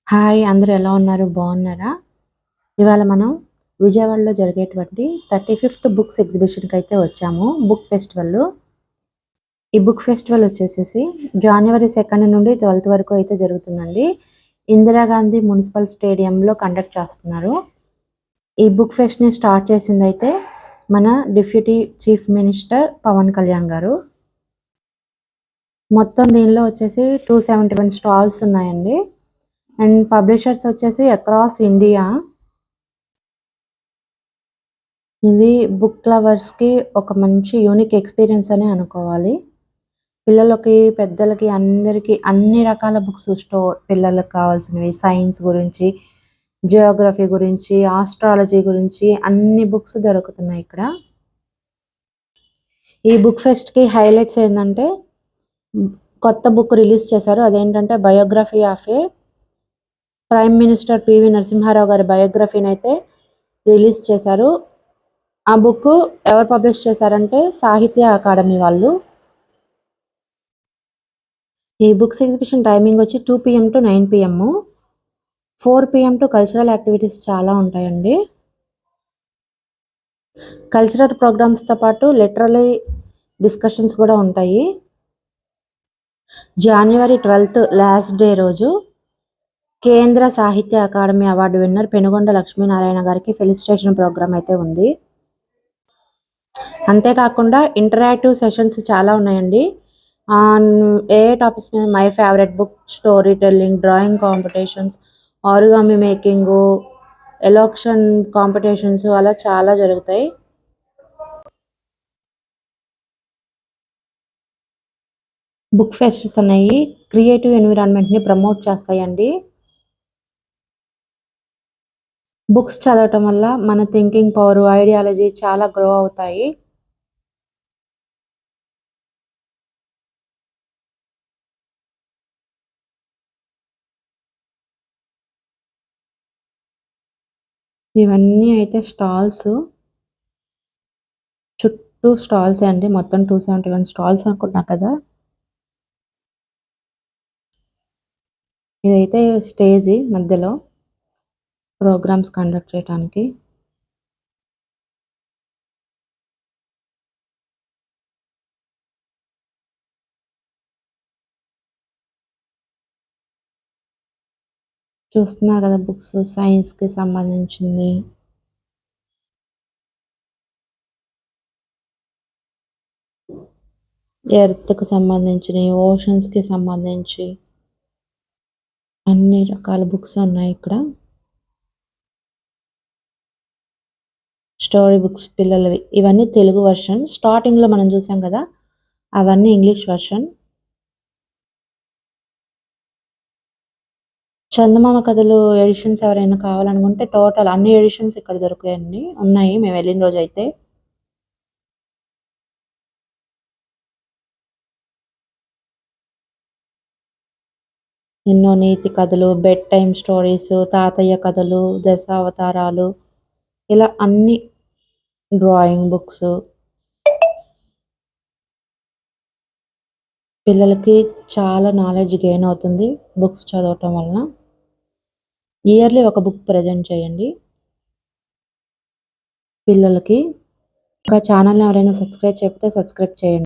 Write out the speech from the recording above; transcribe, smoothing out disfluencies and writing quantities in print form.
Hi! అందరూ ఎలా ఉన్నారు? బాగున్నారా? ఇవాళ మనం విజయవాడలో జరిగేటువంటి 35థ్ బుక్స్ ఎగ్జిబిషన్‌కైతే వచ్చాము. Book festival. ఈ బుక్ ఫెస్టివల్ వచ్చేసేసి జనవరి 2 నుండి 12 వరకు అయితే జరుగుతుందండి. ఇందిరాగాంధీ మున్సిపల్ స్టేడియంలో కండక్ట్ చేస్తున్నారు. ఈ బుక్ ఫెస్ట్‌ని స్టార్ట్ చేసిందైతే మన deputy chief minister Pawan Kalyan గారు. మొత్తం దీనిలో వచ్చేసి 271 స్టాల్స్ ఉన్నాయండి. అండ్ పబ్లిషర్స్ వచ్చేసి అక్రాస్ ఇండియా. ఇది బుక్ లవర్స్‌కి ఒక మంచి యూనిక్ ఎక్స్‌పీరియన్స్ అనే అనుకోవాలి. పిల్లలకి, పెద్దలకి అందరికీ అన్ని రకాల బుక్స్ పిల్లలకి కావాల్సినవి సైన్స్ గురించి, జియోగ్రఫీ గురించి, ఆస్ట్రాలజీ గురించి అన్ని బుక్స్ దొరుకుతున్నాయి ఇక్కడ. ఈ బుక్ ఫెస్ట్‌కి హైలైట్స్ ఏందంటే కొత్త బుక్ రిలీజ్ చేశారు. అదేంటంటే biography of a prime minister PV Narasimha Rao గారి బయోగ్రఫీనైతే రిలీజ్ చేశారు. ఆ బుక్ ఎవరు పబ్లిష్ చేశారంటే సాహిత్య అకాడమీ వాళ్ళు. ఈ బుక్స్ ఎగ్జిబిషన్ టైమింగ్ వచ్చి 2 PM to 9 PM. 4 PM to cultural activities చాలా ఉంటాయండి. కల్చరల్ ప్రోగ్రామ్స్‌తో పాటు లిటరరీ డిస్కషన్స్ కూడా ఉంటాయి. జనవరి 12 లాస్ట్ డే రోజు కేంద్ర సాహిత్య అకాడమీ అవార్డు విన్నర్ పెనుగొండ లక్ష్మీనారాయణ గారికి ఫెలిసిటేషన్ ప్రోగ్రామ్ అయితే ఉంది. అంతేకాకుండా ఇంటరాక్టివ్ సెషన్స్ చాలా ఉన్నాయండి. ఏ టాపిక్స్ మీద my favourite book, story telling, drawing competitions, origami making, elocution competitions అలా చాలా జరుగుతాయి. బుక్ ఫెస్ట్స్ అనేవి క్రియేటివ్ ఎన్విరాన్మెంట్ని ప్రమోట్ చేస్తాయండి. బుక్స్ చదవటం వల్ల మన థింకింగ్ పవర్, ఐడియాలజీ చాలా గ్రో అవుతాయి. ఇవన్నీ అయితే స్టాల్స్. చుట్టూ స్టాల్సే అండి. మొత్తం 271 స్టాల్స్ అనుకున్నా కదా! ఇదైతే స్టేజి మధ్యలో ప్రోగ్రామ్స్ కండక్ట్ చేయడానికి. చూస్తున్నారు కదా బుక్స్ సైన్స్‌కి సంబంధించింది. ఎర్త్‌కి సంబంధించినయి, ఓషన్స్‌కి సంబంధించి అన్ని రకాల బుక్స్ ఉన్నాయి ఇక్కడ. స్టోరీ బుక్స్ పిల్లలవి. ఇవన్నీ తెలుగు వెర్షన్. స్టార్టింగ్‌లో మనం చూసాం కదా! అవన్నీ ఇంగ్లీష్ వెర్షన్. చందమామ కథలు ఎడిషన్స్ ఎవరైనా కావాలనుకుంటే టోటల్ అన్ని ఎడిషన్స్ ఇక్కడ దొరుకుతాయండి. ఉన్నాయి మేము వెళ్ళిన రోజైతే. ఎన్నో నీతి కథలు, బెడ్ టైమ్ స్టోరీస్, తాతయ్య కథలు, దశావతారాలు ఇలా అన్ని డ్రాయింగ్ బుక్స్. పిల్లలకి చాలా నాలెడ్జ్ గెయిన్ అవుతుంది బుక్స్ చదవటం వలన. ఇయర్లీ ఒక బుక్ ప్రెజెంట్ చేయండి పిల్లలకి. ఇంకా ఛానల్‌ని ఎవరైనా సబ్స్క్రైబ్ చేయకపోతే సబ్స్క్రైబ్ చేయండి.